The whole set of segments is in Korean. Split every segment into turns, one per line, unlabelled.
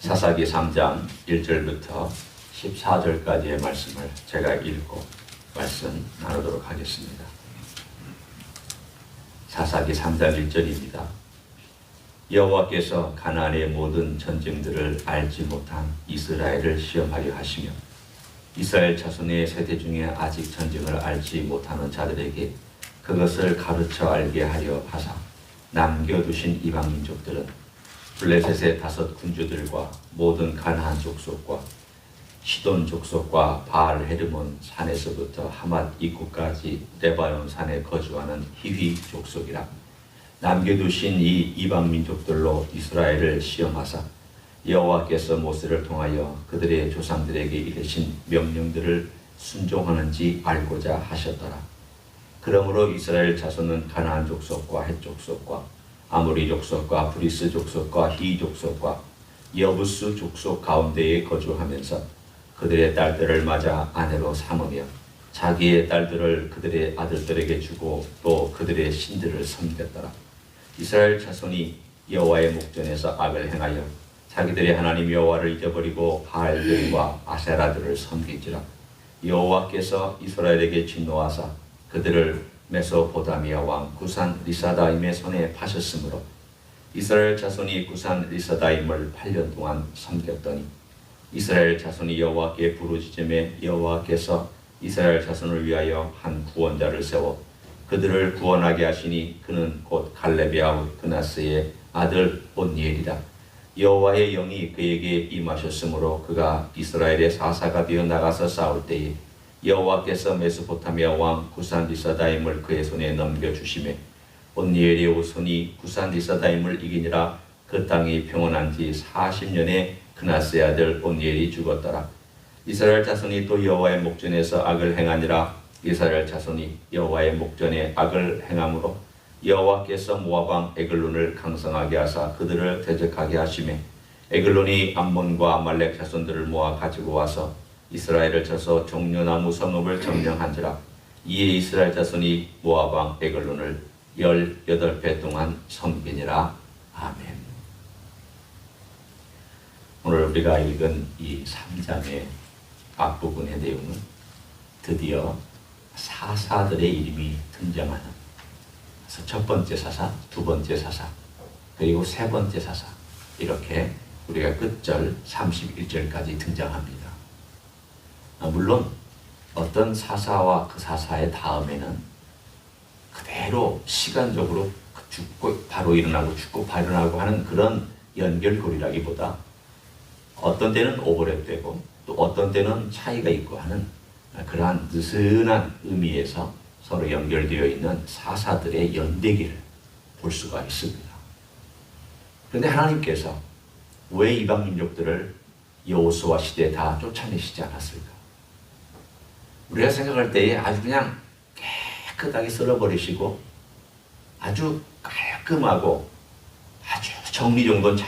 사사기 3장 1절부터 14절까지의 말씀을 제가 읽고 말씀 나누도록 하겠습니다. 사사기 3장 1절입니다. 여호와께서 가나안의 모든 전쟁들을 알지 못한 이스라엘을 시험하려 하시며 이스라엘 자손의 세대 중에 아직 전쟁을 알지 못하는 자들에게 그것을 가르쳐 알게 하려 하사 남겨두신 이방 민족들은 블레셋의 5 군주들과 모든 가나안 족속과 시돈 족속과 바알 헤르몬 산에서부터 하맛 입구까지 레바논 산에 거주하는 히위 족속이라. 남겨두신 이 이방 민족들로 이스라엘을 시험하사 여호와께서 모세를 통하여 그들의 조상들에게 이르신 명령들을 순종하는지 알고자 하셨더라. 그러므로 이스라엘 자손은 가나안 족속과 헷 족속과 아모리 족속과 브리스 족속과 히 족속과 여부스 족속 가운데에 거주하면서 그들의 딸들을 맞아 아내로 삼으며 자기의 딸들을 그들의 아들들에게 주고 또 그들의 신들을 섬겼더라. 이스라엘 자손이 여호와의 목전에서 악을 행하여 자기들의 하나님 여호와를 잊어버리고 바알들과 아세라들을 섬기지라. 여호와께서 이스라엘에게 진노하사 그들을 메소포타미아 왕 구산 리사다임의 손에 파셨으므로 이스라엘 자손이 구산 리사다임을 8년 동안 섬겼더니 이스라엘 자손이 여호와께 부르짖음에 여호와께서 이스라엘 자손을 위하여 한 구원자를 세워 그들을 구원하게 하시니 그는 곧 갈렙의 아우 그나스의 아들 온니엘이라. 여호와의 영이 그에게 임하셨으므로 그가 이스라엘의 사사가 되어 나가서 싸울 때에 여호와께서 메소포타미아 왕 구산 리사다임을 그의 손에 넘겨주시매 온니엘의 후손이 구산 리사다임을 이기니라. 그 땅이 평온한 지 40년에 그나스의 아들 온니엘이 죽었더라. 이스라엘 자손이 또 여호와의 목전에서 악을 행하니라. 이스라엘 자손이 여호와의 목전에 악을 행함으로 여호와께서 모압 왕 에글론을 강성하게 하사 그들을 대적하게 하시매 에글론이 암몬과 아말렉 자손들을 모아 가지고 와서 이스라엘을 쳐서 종려나무 성읍을 점령한지라. 이에 이스라엘 자손이 모압 왕 에글론을 18배 동안 섬기니라. 아멘. 오늘 우리가 읽은 이 3장의 앞부분의 내용은 드디어 사사들의 이름이 등장하는, 그래서 첫 번째 사사, 두 번째 사사, 그리고 세 번째 사사, 이렇게 우리가 끝절 31절까지 등장합니다. 물론 어떤 사사와 그 사사의 다음에는 그대로 시간적으로 죽고 바로 일어나고 죽고 바로 일어나고 하는 그런 연결고리라기보다 어떤 때는 오버랩되고 또 어떤 때는 차이가 있고 하는 그러한 느슨한 의미에서 서로 연결되어 있는 사사들의 연대기를 볼 수가 있습니다. 그런데 하나님께서 왜 이방 민족들을 여호수아 시대에 다 쫓아내시지 않았을까? 우리가 생각할 때에 아주 그냥 깨끗하게 썰어버리시고 아주 깔끔하고 아주 정리정돈 잘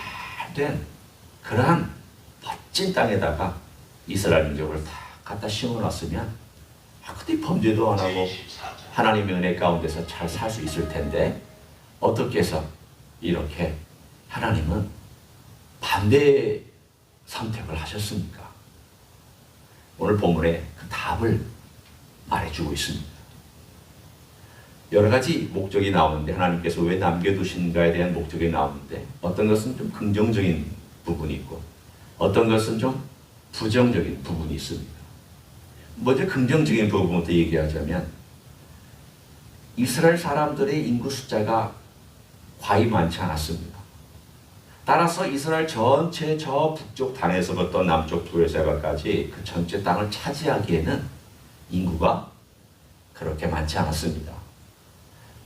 된 그러한 멋진 땅에다가 이스라엘 민족을 다 갖다 심어놨으면 그때 범죄도 안 하고 하나님의 은혜 가운데서 잘 살 수 있을 텐데 어떻게 해서 이렇게 하나님은 반대의 선택을 하셨습니까? 오늘 본문에 그 답을 말해주고 있습니다. 여러 가지 목적이 나오는데 하나님께서 왜 남겨두신가에 대한 목적이 나오는데 어떤 것은 좀 긍정적인 부분이 있고 어떤 것은 좀 부정적인 부분이 있습니다. 먼저 긍정적인 부분부터 얘기하자면 이스라엘 사람들의 인구 숫자가 과히 많지 않았습니다. 따라서 이스라엘 전체 저 북쪽 단에서부터 남쪽 두레사가까지 그 전체 땅을 차지하기에는 인구가 그렇게 많지 않았습니다.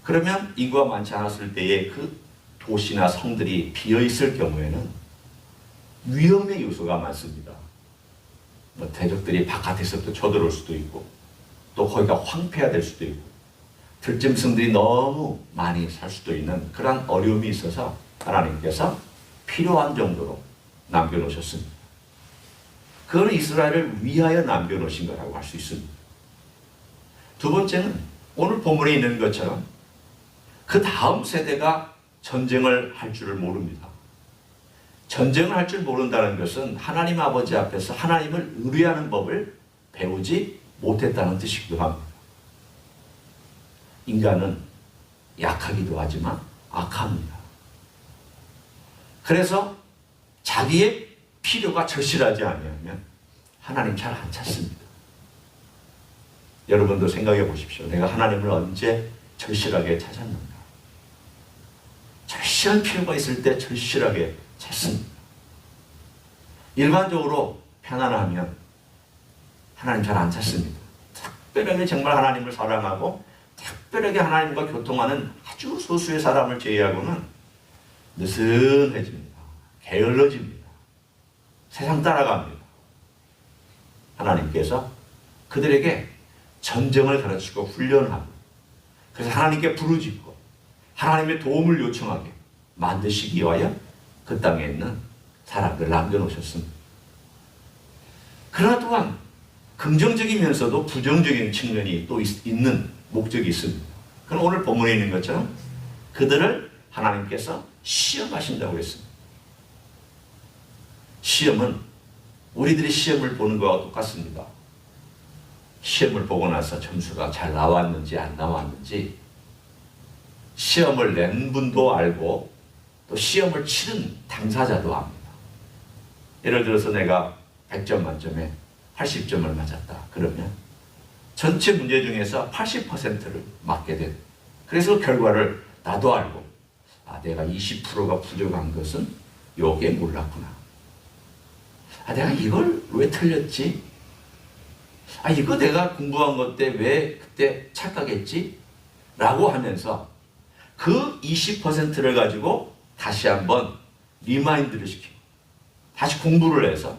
그러면 인구가 많지 않았을 때에 그 도시나 성들이 비어있을 경우에는 위험의 요소가 많습니다. 대적들이 바깥에서부터 쳐들어올 수도 있고 또 거기가 황폐화될 수도 있고 들짐승들이 너무 많이 살 수도 있는 그런 어려움이 있어서 하나님께서 필요한 정도로 남겨놓으셨습니다. 그건 이스라엘을 위하여 남겨놓으신 거라고 할 수 있습니다. 두 번째는 오늘 본문에 있는 것처럼 그 다음 세대가 전쟁을 할 줄을 모릅니다. 전쟁을 할 줄 모른다는 것은 하나님 아버지 앞에서 하나님을 의뢰하는 법을 배우지 못했다는 뜻이기도 합니다. 인간은 약하기도 하지만 악합니다. 그래서 자기의 필요가 절실하지 아니하면 하나님 잘 안 찾습니다. 여러분도 생각해 보십시오. 내가 하나님을 언제 절실하게 찾았는가? 절실한 필요가 있을 때 절실하게 찾습니다. 일반적으로 편안하면 하나님 잘 안 찾습니다. 특별하게 정말 하나님을 사랑하고 특별하게 하나님과 교통하는 아주 소수의 사람을 제외하고는 느슨해집니다. 게을러집니다. 세상 따라갑니다. 하나님께서 그들에게 전쟁을 가르치고 훈련하고 그래서 하나님께 부르짖고 하나님의 도움을 요청하게 만드시기 위하여 그 땅에 있는 사람들을 남겨놓으셨습니다. 그러나 또한 긍정적이면서도 부정적인 측면이 또 있는 목적이 있습니다. 그럼 오늘 본문에 있는 것처럼 그들을 하나님께서 시험하신다고 했습니다. 시험은 우리들이 시험을 보는 것과 똑같습니다. 시험을 보고 나서 점수가 잘 나왔는지 안 나왔는지 시험을 낸 분도 알고 또 시험을 치른 당사자도 압니다. 예를 들어서 내가 100점 만점에 80점을 맞았다. 그러면 전체 문제 중에서 80%를 맞게 된. 그래서 결과를 나도 알고 내가 20%가 부족한 것은 요게 몰랐구나. 내가 이걸 왜 틀렸지? 이거 내가 공부한 것 때 왜 그때 착각했지? 라고 하면서 그 20%를 가지고 다시 한번 리마인드를 시키고 다시 공부를 해서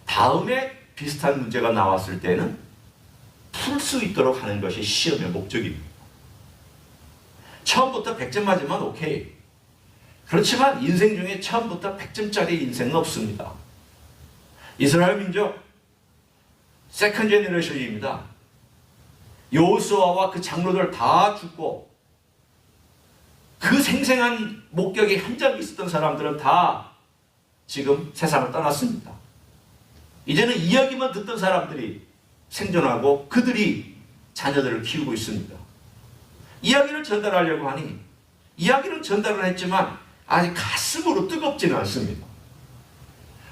다음에 비슷한 문제가 나왔을 때는 풀 수 있도록 하는 것이 시험의 목적입니다. 처음부터 100점 맞으면 오케이. 그렇지만 인생 중에 처음부터 100점짜리 인생은 없습니다. 이스라엘 민족 세컨 제너레이션입니다. 여호수아와 그 장로들 다 죽고 그 생생한 목격이 한 적이 있었던 사람들은 다 지금 세상을 떠났습니다. 이제는 이야기만 듣던 사람들이 생존하고 그들이 자녀들을 키우고 있습니다. 이야기를 전달하려고 하니 이야기를 전달을 했지만 아직 가슴으로 뜨겁지는 않습니다.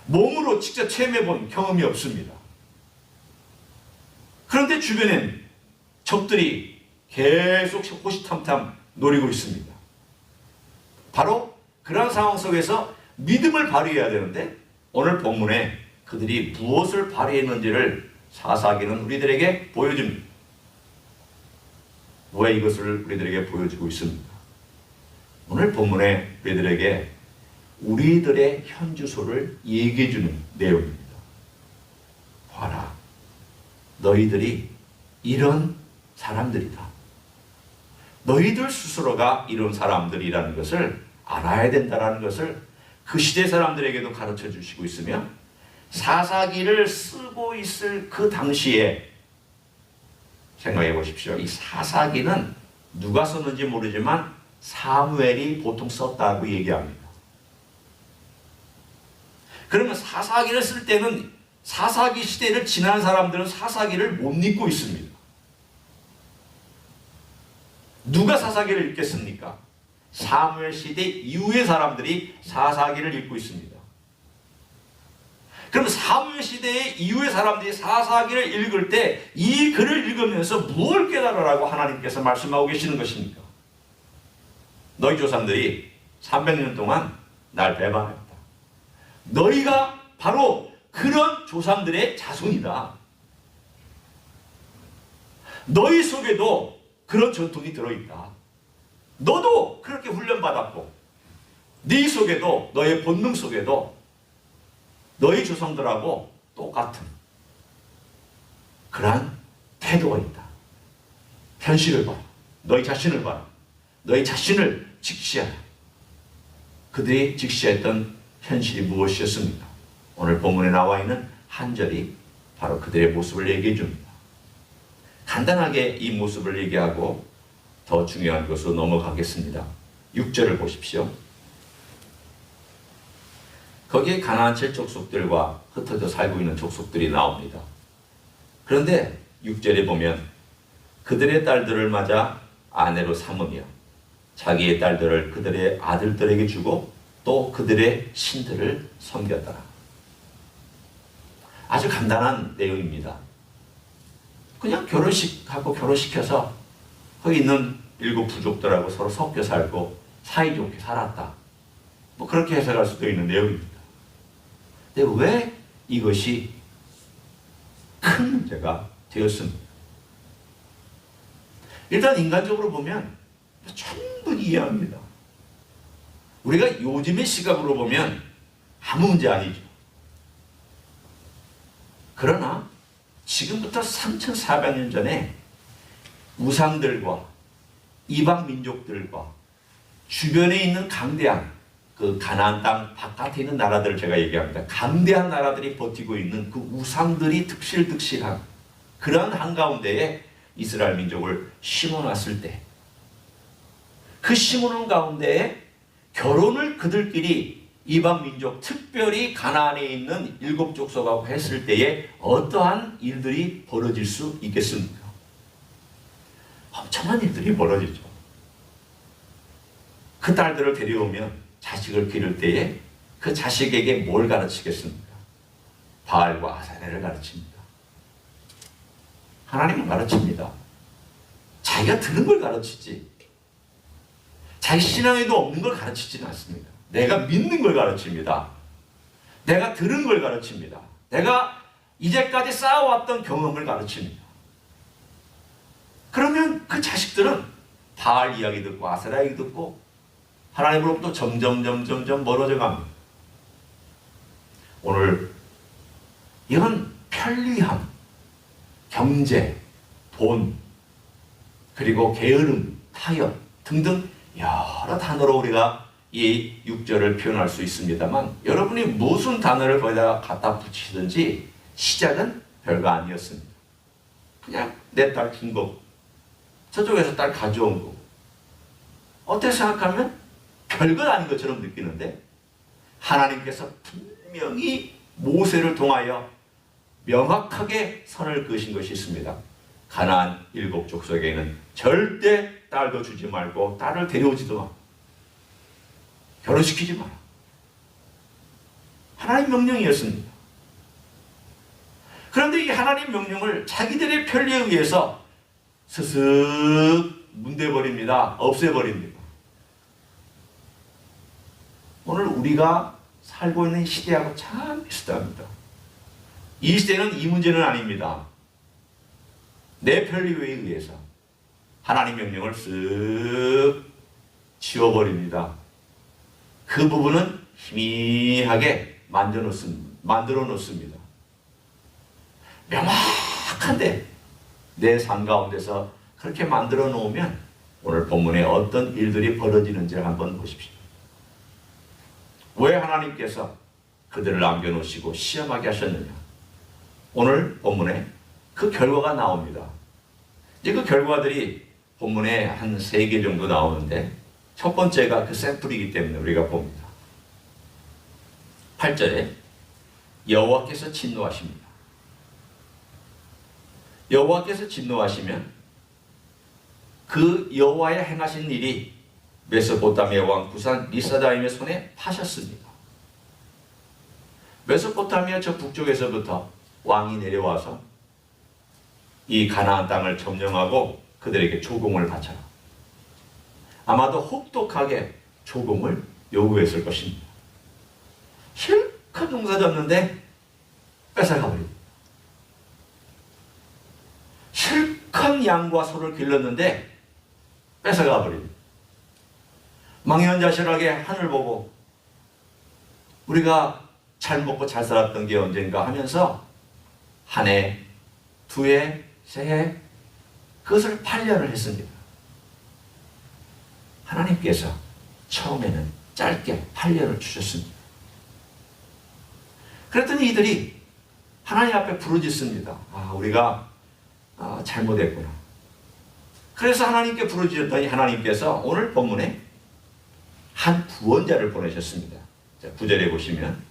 몸으로 직접 체험해본 경험이 없습니다. 그런데 주변엔 적들이 계속 호시탐탐 노리고 있습니다. 바로 그런 상황 속에서 믿음을 발휘해야 되는데 오늘 본문에 그들이 무엇을 발휘했는지를 사사기는 우리들에게 보여줍니다. 왜 이것을 우리들에게 보여주고 있습니다. 오늘 본문에 우리들에게 우리들의 현주소를 얘기해주는 내용입니다. 봐라, 너희들이 이런 사람들이다. 너희들 스스로가 이런 사람들이라는 것을 알아야 된다는 것을 그 시대 사람들에게도 가르쳐 주시고 있으며 사사기를 쓰고 있을 그 당시에 생각해 보십시오. 이 사사기는 누가 썼는지 모르지만 사무엘이 보통 썼다고 얘기합니다. 그러면 사사기를 쓸 때는 사사기 시대를 지난 사람들은 사사기를 못 읽고 있습니다. 누가 사사기를 읽겠습니까? 사무엘 시대 이후의 사람들이 사사기를 읽고 있습니다. 그럼 사무엘 시대의 이후의 사람들이 사사기를 읽을 때 이 글을 읽으면서 무엇을 깨달으라고 하나님께서 말씀하고 계시는 것입니까? 너희 조상들이 300년 동안 날 배반했다. 너희가 바로 그런 조상들의 자손이다. 너희 속에도 그런 전통이 들어있다. 너도 그렇게 훈련받았고 네 속에도 너의 본능 속에도 너희 조상들하고 똑같은 그러한 태도가 있다. 현실을 봐라. 너희 자신을 봐라. 너희 자신을 직시하라. 그들이 직시했던 현실이 무엇이었습니까? 오늘 본문에 나와 있는 한 절이 바로 그들의 모습을 얘기해 줍니다. 간단하게 이 모습을 얘기하고 더 중요한 것으로 넘어가겠습니다. 6절을 보십시오. 거기에 가나안 7족속들과 흩어져 살고 있는 족속들이 나옵니다. 그런데 6절에 보면 그들의 딸들을 맞아 아내로 삼으며 자기의 딸들을 그들의 아들들에게 주고 또 그들의 신들을 섬겼더라. 아주 간단한 내용입니다. 그냥 결혼식하고 결혼시켜서 거기 있는 7 부족들하고 서로 섞여 살고 사이좋게 살았다. 뭐 그렇게 해석할 수도 있는 내용입니다. 근데 왜 이것이 큰 문제가 되었습니까? 일단 인간적으로 보면 충분히 이해합니다. 우리가 요즘의 시각으로 보면 아무 문제 아니죠. 그러나 지금부터 3,400년 전에 우상들과 이방 민족들과 주변에 있는 강대한 그 가나안 땅 바깥에 있는 나라들을 제가 얘기합니다. 강대한 나라들이 버티고 있는 그 우상들이 득실득실한 그런 한가운데에 이스라엘 민족을 심어놨을 때 그 심어놓은 가운데에 결혼을 그들끼리 이방 민족 특별히 가나안에 있는 7 족속하고 했을 때에 어떠한 일들이 벌어질 수 있겠습니까? 엄청난 일들이 벌어지죠. 그 딸들을 데려오면 자식을 기를 때에 그 자식에게 뭘 가르치겠습니까? 바알과 아사레를 가르칩니다. 하나님은 가르칩니다. 자기가 들은 걸 가르치지 자기 신앙에도 없는 걸 가르치지는 않습니다. 내가 믿는 걸 가르칩니다. 내가 들은 걸 가르칩니다. 내가 이제까지 쌓아왔던 경험을 가르칩니다. 그러면 그 자식들은 바알 이야기 듣고 아세라 이야기 듣고 하나님으로부터 점점 멀어져 갑니다. 오늘 이런 편리함, 경제, 돈, 그리고 게으름, 타협 등등 여러 단어로 우리가 이 6절을 표현할 수 있습니다만 여러분이 무슨 단어를 거기다가 갖다 붙이든지 시작은 별거 아니었습니다. 그냥 내 딸 준 거, 저쪽에서 딸 가져온 거. 어떻게 생각하면 별것 아닌 것처럼 느끼는데 하나님께서 분명히 모세를 통하여 명확하게 선을 그으신 것이 있습니다. 가나안 7 족속에는 절대 딸도 주지 말고 딸을 데려오지도 마. 결혼시키지 마라. 하나님 명령이었습니다. 그런데 이 하나님 명령을 자기들의 편리에 의해서 스슥 문대버립니다. 없애버립니다. 오늘 우리가 살고 있는 시대하고 참 비슷합니다. 이 시대는 이 문제는 아닙니다. 내 편리에 의해서 하나님 명령을 쓱 지워버립니다. 그 부분은 희미하게 만들어 놓습니다. 명확한데 내 삶 가운데서 그렇게 만들어 놓으면 오늘 본문에 어떤 일들이 벌어지는지를 한번 보십시오. 왜 하나님께서 그들을 남겨놓으시고 시험하게 하셨느냐? 오늘 본문에 그 결과가 나옵니다. 이제 그 결과들이 본문에 한 3개 정도 나오는데 첫 번째가 그 샘플이기 때문에 우리가 봅니다. 8절에 여호와께서 진노하십니다. 여호와께서 진노하시면 그 여호와의 행하신 일이 메소포타미아 왕 구산 리사다임의 손에 파셨습니다. 메소포타미아 저 북쪽에서부터 왕이 내려와서 이 가나안 땅을 점령하고 그들에게 조공을 바쳐라. 아마도 혹독하게 조공을 요구했을 것입니다. 실컷 농사 졌는데 뺏어가버립니다. 실컷 양과 소를 길렀는데 뺏어가버립니다. 망연자실하게 하늘 보고 우리가 잘 먹고 잘 살았던 게 언젠가 하면서 한 해, 2해, 3해 그것을 8년을 했습니다. 하나님께서 처음에는 짧게 8년을 주셨습니다. 그랬더니 이들이 하나님 앞에 부르짖습니다. 우리가 잘못했구나. 그래서 하나님께 부르짖었더니 하나님께서 오늘 본문에 한 구원자를 보내셨습니다. 자, 9절에 보시면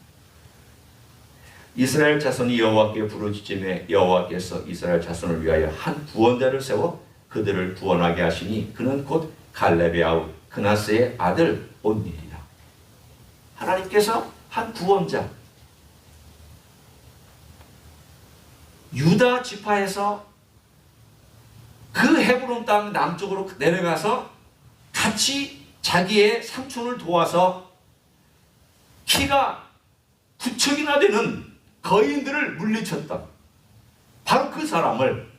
이스라엘 자손이 여호와께 부르짖음에 여호와께서 이스라엘 자손을 위하여 한 구원자를 세워 그들을 구원하게 하시니 그는 곧 갈렙의 아우 그나스의 아들 온니이라. 하나님께서 한 구원자, 유다 지파에서 그 헤브론 땅 남쪽으로 내려가서 같이 자기의 삼촌을 도와서 키가 9척이나 되는 거인들을 물리쳤던 바로 그 사람을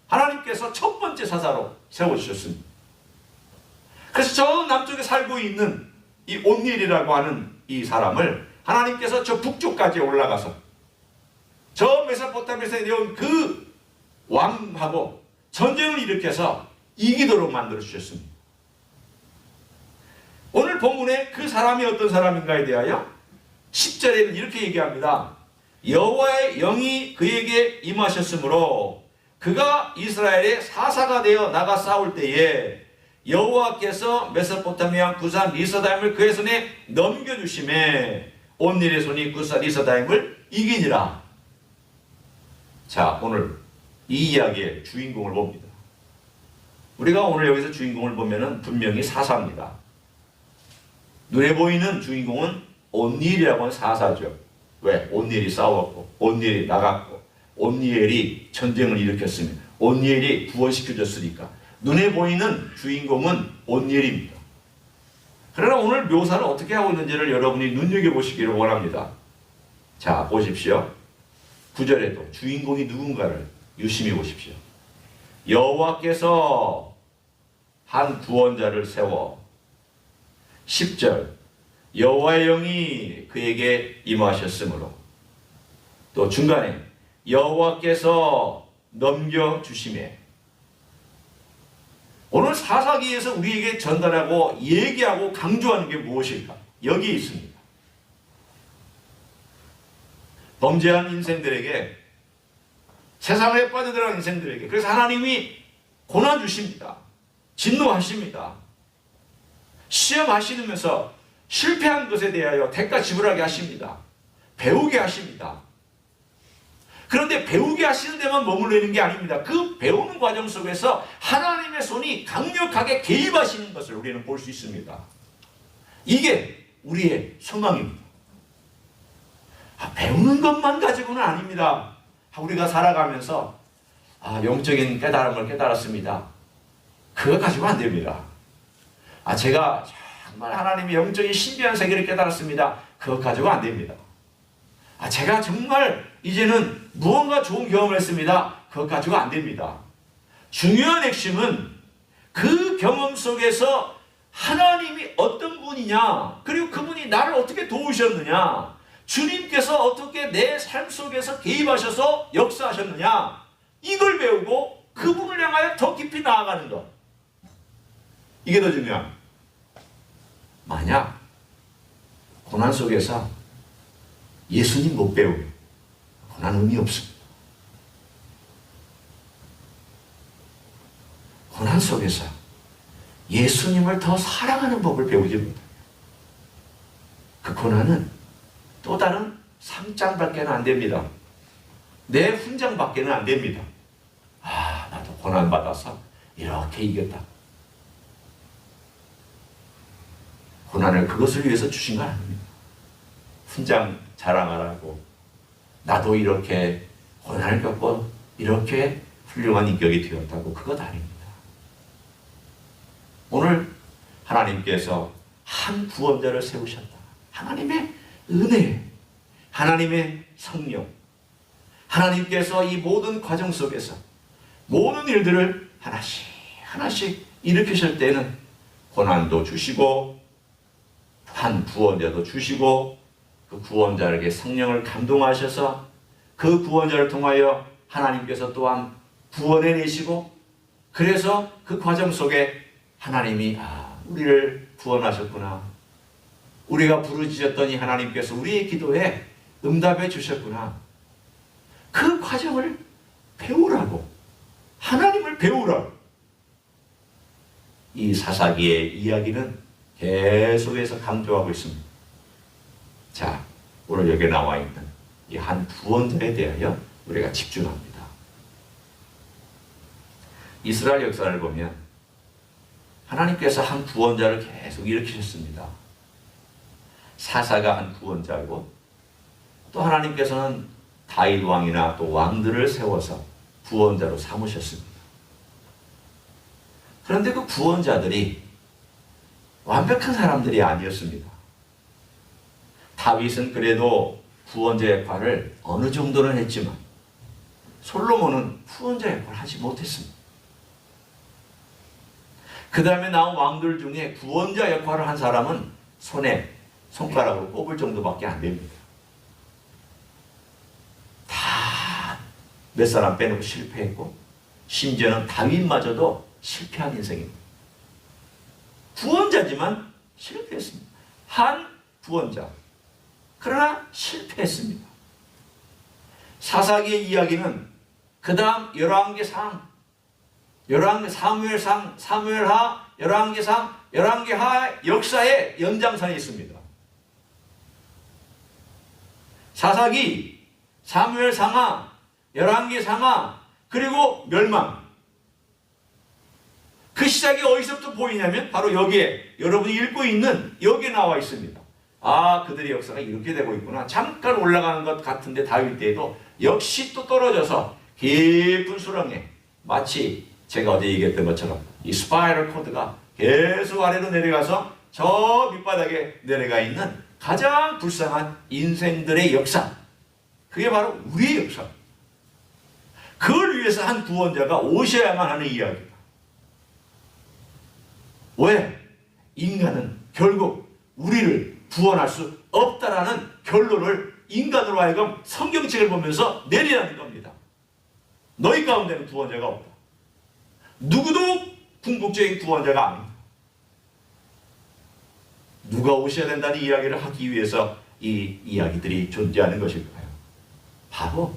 하나님께서 첫 번째 사사로 세워주셨습니다. 그래서 저 남쪽에 살고 있는 이 온니엘이라고 하는 이 사람을 하나님께서 저 북쪽까지 올라가서 저 메소포타미아에서 내려온 그 왕하고 전쟁을 일으켜서 이기도록 만들어 주셨습니다. 오늘 본문에 그 사람이 어떤 사람인가에 대하여 10절에는 이렇게 얘기합니다. 여호와의 영이 그에게 임하셨으므로 그가 이스라엘의 사사가 되어 나가 싸울 때에 여호와께서 메소포타미아 구사 리서다임을 그의 손에 넘겨주심에 온니엘의 손이 구사 리서다임을 이기니라. 자, 오늘 이 이야기의 주인공을 봅니다. 우리가 오늘 여기서 주인공을 보면은 분명히 사사입니다. 눈에 보이는 주인공은 온니엘이라고 하는 사사죠. 왜? 온니엘이 싸웠고, 온니엘이 나갔고, 온니엘이 전쟁을 일으켰으며, 온니엘이 구원시켜줬으니까 눈에 보이는 주인공은 온니엘입니다. 그러나 오늘 묘사를 어떻게 하고 있는지를 여러분이 눈여겨보시기를 원합니다. 자, 보십시오. 9절에도 주인공이 누군가를 유심히 보십시오. 여호와께서 한 구원자를 세워 10절 여호와의 영이 그에게 임하셨으므로 또 중간에 여호와께서 넘겨주심에 오늘 사사기에서 우리에게 전달하고 얘기하고 강조하는 게 무엇일까? 여기 있습니다. 범죄한 인생들에게 세상에 빠져들어간 인생들에게 그래서 하나님이 고난 주십니다. 진노하십니다. 시험하시면서 실패한 것에 대하여 대가 지불하게 하십니다. 배우게 하십니다. 그런데 배우게 하시는 데만 머물러 있는 게 아닙니다. 그 배우는 과정 속에서 하나님의 손이 강력하게 개입하시는 것을 우리는 볼 수 있습니다. 이게 우리의 소망입니다. 배우는 것만 가지고는 아닙니다. 우리가 살아가면서 영적인 깨달음을 깨달았습니다. 그거 가지고 안 됩니다. 제가 정말 하나님의 영적인 신비한 세계를 깨달았습니다. 그거 가지고 안 됩니다. 제가 정말 이제는 무언가 좋은 경험을 했습니다. 그것 가지고 안 됩니다. 중요한 핵심은 그 경험 속에서 하나님이 어떤 분이냐, 그리고 그분이 나를 어떻게 도우셨느냐, 주님께서 어떻게 내 삶 속에서 개입하셔서 역사하셨느냐, 이걸 배우고 그분을 향하여 더 깊이 나아가는 것. 이게 더 중요합니다. 만약 고난 속에서 예수님 못 배우면 고난 의미 없습니다. 고난 속에서 예수님을 더 사랑하는 법을 배우지 못합니다. 그 고난은 또 다른 3장밖에는 안 됩니다. 내 훈장밖에는 안 됩니다. 나도 고난받아서 이렇게 이겼다. 고난을 그것을 위해서 주신 건 아닙니다. 훈장 자랑하라고 나도 이렇게 고난을 겪고 이렇게 훌륭한 인격이 되었다고 그것 아닙니다. 오늘 하나님께서 한 구원자를 세우셨다. 하나님의 은혜, 하나님의 성령, 하나님께서 이 모든 과정 속에서 모든 일들을 하나씩 하나씩 일으키실 때는 고난도 주시고 한 구원자도 주시고 그 구원자에게 성령을 감동하셔서 그 구원자를 통하여 하나님께서 또한 구원해내시고 그래서 그 과정 속에 하나님이 우리를 구원하셨구나. 우리가 부르짖었더니 하나님께서 우리의 기도에 응답해 주셨구나. 그 과정을 배우라고. 하나님을 배우라고. 이 사사기의 이야기는 계속해서 강조하고 있습니다. 자, 오늘 여기에 나와 있는 이 한 구원자에 대하여 우리가 집중합니다. 이스라엘 역사를 보면 하나님께서 한 구원자를 계속 일으키셨습니다. 사사가 한 구원자고, 또 하나님께서는 다윗 왕이나 또 왕들을 세워서 구원자로 삼으셨습니다. 그런데 그 구원자들이 완벽한 사람들이 아니었습니다. 다윗은 그래도 구원자 역할을 어느 정도는 했지만 솔로몬은 구원자 역할을 하지 못했습니다. 그 다음에 나온 왕들 중에 구원자 역할을 한 사람은 손에 손가락으로 꼽을 정도밖에 안 됩니다. 다 몇 사람 빼놓고 실패했고, 심지어는 다윗마저도 실패한 인생입니다. 구원자지만 실패했습니다. 한 구원자. 그러나 실패했습니다. 사사기의 이야기는 그 다음 열왕기상, 사무엘상, 사무엘하, 열왕기상, 열왕기하 역사의 연장선에 있습니다. 사사기, 사무엘상하, 열왕기상하, 그리고 멸망. 그 시작이 어디서부터 보이냐면 바로 여기에, 여러분이 읽고 있는 여기에 나와 있습니다. 아, 그들의 역사가 이렇게 되고 있구나. 잠깐 올라가는 것 같은데 다윗 때에도 역시 또 떨어져서 깊은 수렁에, 마치 제가 어제 얘기했던 것처럼 이 스파이럴 코드가 계속 아래로 내려가서 저 밑바닥에 내려가 있는 가장 불쌍한 인생들의 역사. 그게 바로 우리의 역사. 그걸 위해서 한 구원자가 오셔야만 하는 이야기입니다. 왜? 인간은 결국 우리를 구원할 수 없다라는 결론을 인간으로 하여금 성경책을 보면서 내리라는 겁니다. 너희 가운데는 구원자가 없다. 누구도 궁극적인 구원자가 아닙니다. 누가 오셔야 된다는 이야기를 하기 위해서 이 이야기들이 존재하는 것일까요? 바로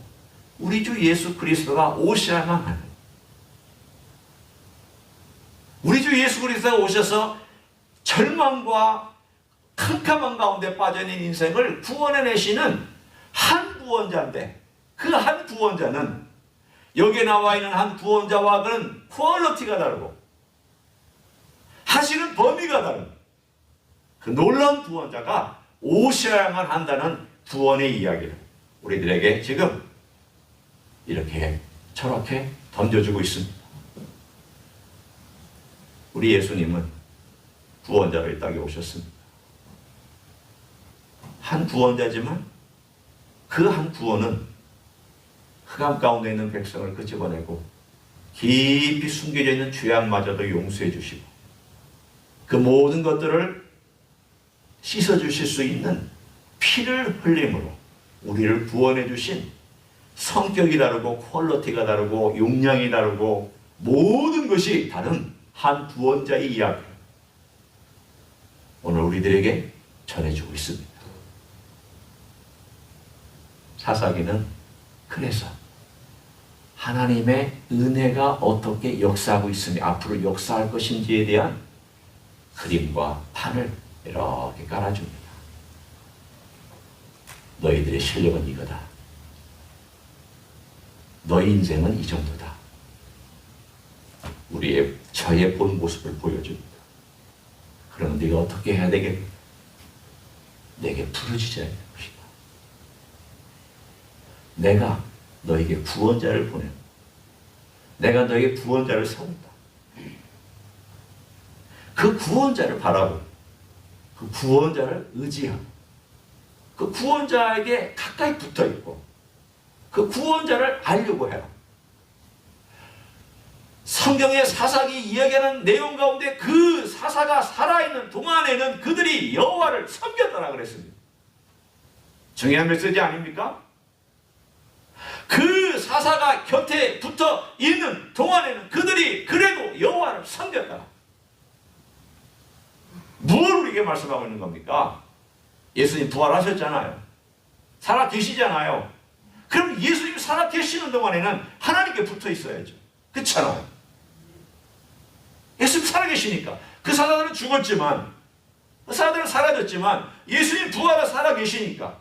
우리 주 예수 그리스도가 오셔야만 하는, 우리 주 예수 그리스도가 오셔서 절망과 캄캄한 가운데 빠져있는 인생을 구원해내시는 한 구원자인데, 그 한 구원자는 여기에 나와 있는 한 구원자와는 퀄리티가 다르고 하시는 범위가 다릅니다. 그 놀라운 구원자가 오셔야만 한다는 구원의 이야기를 우리들에게 지금 이렇게 저렇게 던져주고 있습니다. 우리 예수님은 구원자로 이 땅에 오셨습니다. 한 구원자지만 그 한 구원은 흑암 가운데 있는 백성을 끄집어내고 깊이 숨겨져 있는 죄악마저도 용서해 주시고 그 모든 것들을 씻어주실 수 있는 피를 흘림으로 우리를 구원해 주신, 성격이 다르고 퀄리티가 다르고 용량이 다르고 모든 것이 다른 한 구원자의 이야기, 오늘 우리들에게 전해주고 있습니다. 사사기는 그래서 하나님의 은혜가 어떻게 역사하고 있으며 앞으로 역사할 것인지에 대한 그림과 판을 이렇게 깔아줍니다. 너희들의 실력은 이거다. 너희 인생은 이 정도다. 저의 본 모습을 보여줍니다. 그러면 네가 어떻게 해야 되겠냐? 내게 부르짖어야 되는 것이다. 내가 너에게 구원자를 보내고 내가 너에게 구원자를 세운다. 그 구원자를 바라보고 그 구원자를 의지하고 그 구원자에게 가까이 붙어있고 그 구원자를 알려고 해요. 성경의 사사기 이야기하는 내용 가운데 그 사사가 살아있는 동안에는 그들이 여호와를 섬겼다라 그랬습니다. 중요한 메시지 아닙니까? 그 사사가 곁에 붙어 있는 동안에는 그들이 그래도 여호와를 섬겼다. 뭘 우리에게 말씀하고 있는 겁니까? 예수님 부활하셨잖아요. 살아 계시잖아요. 그럼 예수님이 살아 계시는 동안에는 하나님께 붙어 있어야죠. 그렇잖아요. 예수님 살아 계시니까. 그 사람들은 죽었지만, 그 사람들은 사라졌지만 예수님 부활하 살아 계시니까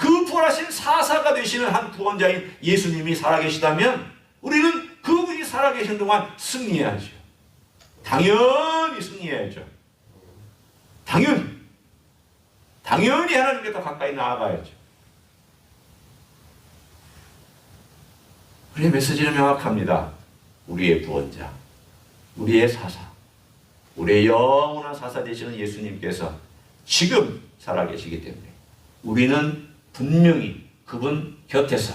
그 부활하신 사사가 되시는 한 구원자인 예수님이 살아계시다면 우리는 그분이 살아계신 동안 승리해야죠. 당연히 승리해야죠. 당연히 하나님께 더 가까이 나아가야죠. 우리의 메시지는 명확합니다. 우리의 구원자, 우리의 사사, 우리의 영원한 사사 되시는 예수님께서 지금 살아계시기 때문에 우리는 분명히 그분 곁에서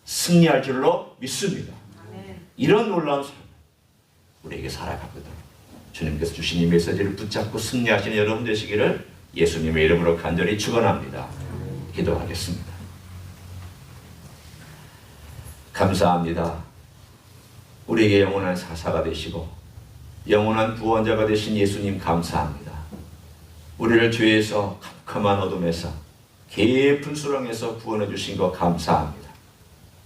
승리할 줄로 믿습니다. 이런 놀라운 삶을 우리에게 살아가거든 주님께서 주신 이 메시지를 붙잡고 승리하시는 여러분 되시기를 예수님의 이름으로 간절히 축원합니다. 기도하겠습니다. 감사합니다. 우리에게 영원한 사사가 되시고 영원한 구원자가 되신 예수님 감사합니다. 우리를 죄에서 캄캄한 어둠에서 깊은 수렁에서 구원해 주신 것 감사합니다.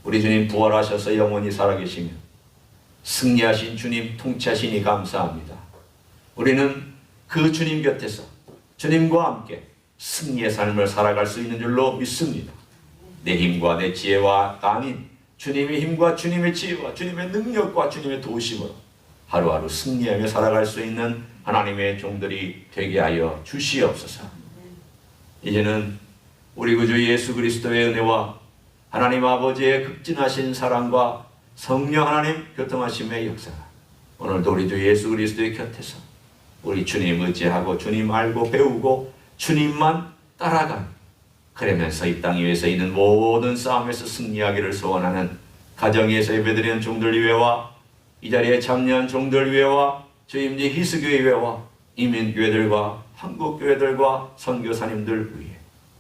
우리 주님 부활하셔서 영원히 살아계시며 승리하신 주님 통치하시니 감사합니다. 우리는 그 주님 곁에서 주님과 함께 승리의 삶을 살아갈 수 있는 줄로 믿습니다. 내 힘과 내 지혜와 아닌 주님의 힘과 주님의 지혜와 주님의 능력과 주님의 도우심으로 하루하루 승리하며 살아갈 수 있는 하나님의 종들이 되게 하여 주시옵소서. 이제는 우리 구주 예수 그리스도의 은혜와 하나님 아버지의 극진하신 사랑과 성령 하나님 교통하심의 역사가 오늘도 우리 주 예수 그리스도의 곁에서 우리 주님 의지하고 주님 알고 배우고 주님만 따라가는, 그러면서 이 땅 위에서 있는 모든 싸움에서 승리하기를 소원하는 가정에서 예배드리는 종들 위에와 이 자리에 참여한 종들 위에와 주임지 희스교회 위에와 이민교회들과 한국교회들과 선교사님들 위에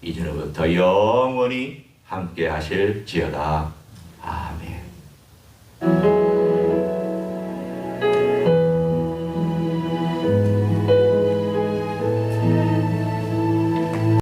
이제부터 영원히 함께 하실지어다. 아멘.